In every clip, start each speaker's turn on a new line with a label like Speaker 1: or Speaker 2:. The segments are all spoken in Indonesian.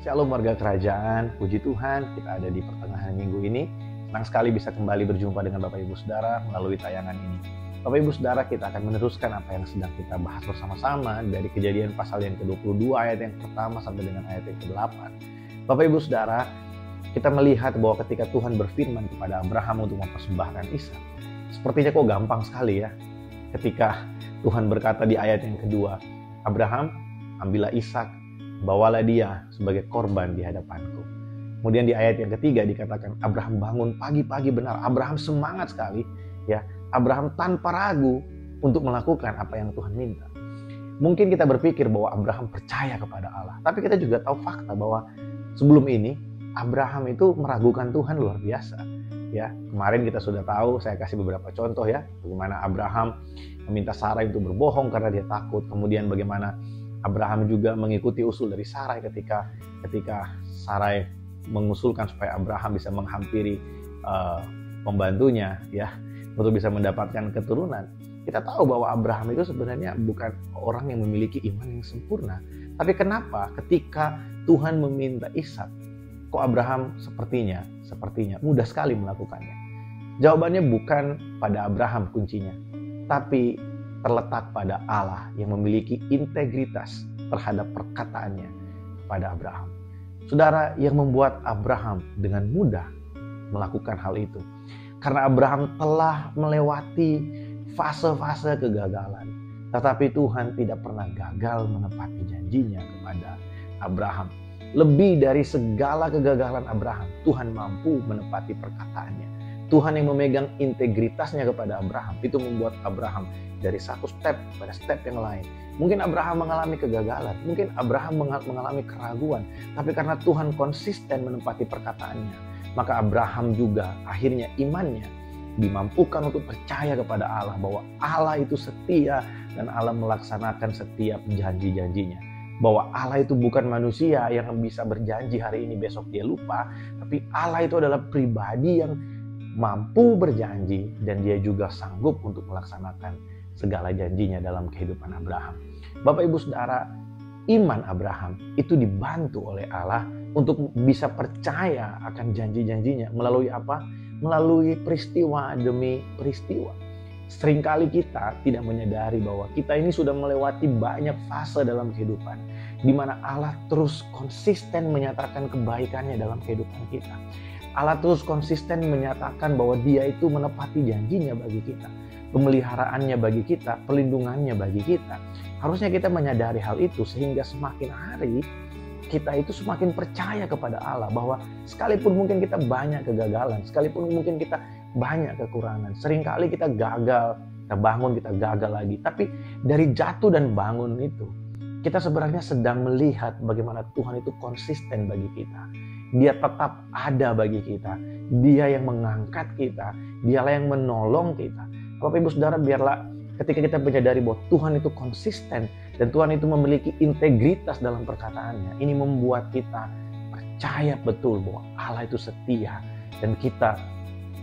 Speaker 1: Shalom warga kerajaan, puji Tuhan kita ada di pertengahan minggu ini. Senang sekali bisa kembali berjumpa dengan Bapak Ibu Saudara melalui tayangan ini. Bapak Ibu Saudara, kita akan meneruskan apa yang sedang kita bahas bersama-sama dari Kejadian pasal yang ke-22 ayat yang pertama sampai dengan ayat yang ke-8. Bapak Ibu Saudara, kita melihat bahwa ketika Tuhan berfirman kepada Abraham untuk mempersembahkan Ishak, sepertinya kok gampang sekali ya. Ketika Tuhan berkata di ayat yang kedua, Abraham, ambillah Ishak, bawalah dia sebagai korban di hadapanku. Kemudian di ayat yang ketiga dikatakan Abraham bangun pagi-pagi, benar. Abraham semangat sekali, ya. Abraham tanpa ragu untuk melakukan apa yang Tuhan minta. Mungkin kita berpikir bahwa Abraham percaya kepada Allah, tapi kita juga tahu fakta bahwa sebelum ini Abraham itu meragukan Tuhan luar biasa. Ya, kemarin kita sudah tahu, saya kasih beberapa contoh ya, bagaimana Abraham meminta Sarai untuk berbohong karena dia takut. Kemudian bagaimana Abraham juga mengikuti usul dari Sarai ketika Sarai mengusulkan supaya Abraham bisa menghampiri pembantunya ya untuk bisa mendapatkan keturunan. Kita tahu bahwa Abraham itu sebenarnya bukan orang yang memiliki iman yang sempurna. Tapi kenapa ketika Tuhan meminta Ishak, kok Abraham sepertinya mudah sekali melakukannya? Jawabannya bukan pada Abraham kuncinya, tapi terletak pada Allah yang memiliki integritas terhadap perkataannya kepada Abraham. Saudara, yang membuat Abraham dengan mudah melakukan hal itu, karena Abraham telah melewati fase-fase kegagalan. Tetapi Tuhan tidak pernah gagal menepati janjinya kepada Abraham. Lebih dari segala kegagalan Abraham, Tuhan mampu menepati perkataannya. Tuhan yang memegang integritasnya kepada Abraham, itu membuat Abraham dari satu step pada step yang lain. Mungkin Abraham mengalami kegagalan, mungkin Abraham mengalami keraguan, tapi karena Tuhan konsisten menepati perkataannya, maka Abraham juga akhirnya imannya dimampukan untuk percaya kepada Allah bahwa Allah itu setia dan Allah melaksanakan setiap janji-janjinya. Bahwa Allah itu bukan manusia yang bisa berjanji hari ini besok dia lupa, tapi Allah itu adalah pribadi yang mampu berjanji dan dia juga sanggup untuk melaksanakan segala janjinya dalam kehidupan Abraham. Bapak Ibu Saudara, iman Abraham itu dibantu oleh Allah untuk bisa percaya akan janji-janjinya melalui apa? Melalui peristiwa demi peristiwa. Seringkali kita tidak menyadari bahwa kita ini sudah melewati banyak fase dalam kehidupan di mana Allah terus konsisten menyatakan kebaikannya dalam kehidupan kita. Allah terus konsisten menyatakan bahwa dia itu menepati janjinya bagi kita, pemeliharaannya bagi kita, pelindungannya bagi kita. Harusnya kita menyadari hal itu sehingga semakin hari kita itu semakin percaya kepada Allah bahwa sekalipun mungkin kita banyak kegagalan, sekalipun mungkin kita banyak kekurangan, seringkali kita gagal, kita bangun, kita gagal lagi. Tapi dari jatuh dan bangun itu, kita sebenarnya sedang melihat bagaimana Tuhan itu konsisten bagi kita. Dia tetap ada bagi kita. Dia yang mengangkat kita. Dialah yang menolong kita. Bapak Ibu Saudara, biarlah ketika kita menyadari bahwa Tuhan itu konsisten dan Tuhan itu memiliki integritas dalam perkataannya, ini membuat kita percaya betul bahwa Allah itu setia dan kita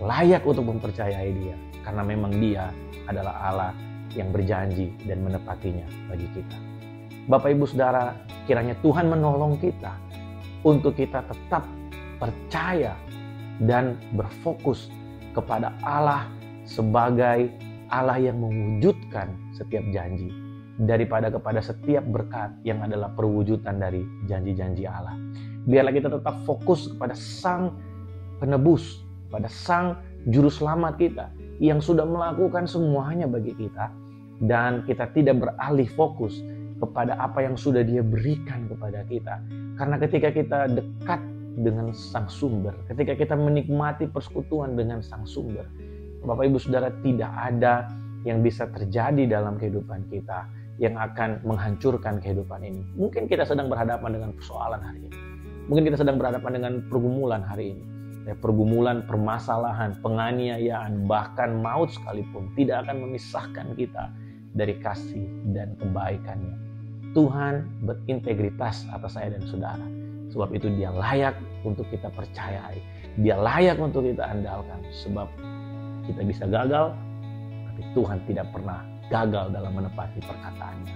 Speaker 1: layak untuk mempercayai dia karena memang dia adalah Allah yang berjanji dan menepatinya bagi kita. Bapak Ibu Saudara, kiranya Tuhan menolong kita untuk kita tetap percaya dan berfokus kepada Allah sebagai Allah yang mewujudkan setiap janji daripada kepada setiap berkat yang adalah perwujudan dari janji-janji Allah. Biarlah kita tetap fokus kepada Sang Penebus, pada Sang Juru Selamat kita yang sudah melakukan semuanya bagi kita, dan kita tidak beralih fokus kepada apa yang sudah Dia berikan kepada kita. Karena ketika kita dekat dengan Sang Sumber, ketika kita menikmati persekutuan dengan Sang Sumber, Bapak Ibu Saudara, tidak ada yang bisa terjadi dalam kehidupan kita yang akan menghancurkan kehidupan ini. Mungkin kita sedang berhadapan dengan persoalan hari ini. Mungkin kita sedang berhadapan dengan pergumulan hari ini. Pergumulan, permasalahan, penganiayaan, bahkan maut sekalipun tidak akan memisahkan kita dari kasih dan kebaikannya. Tuhan berintegritas atas saya dan saudara. Sebab itu dia layak untuk kita percayai. Dia layak untuk kita andalkan. Sebab kita bisa gagal, tapi Tuhan tidak pernah gagal dalam menepati perkataannya.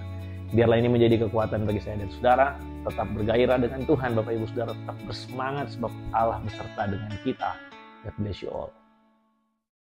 Speaker 1: Biarlah ini menjadi kekuatan bagi saya dan saudara. tetap bergairah dengan Tuhan Bapak Ibu Saudara, tetap bersemangat sebab Allah beserta dengan kita. God bless you all.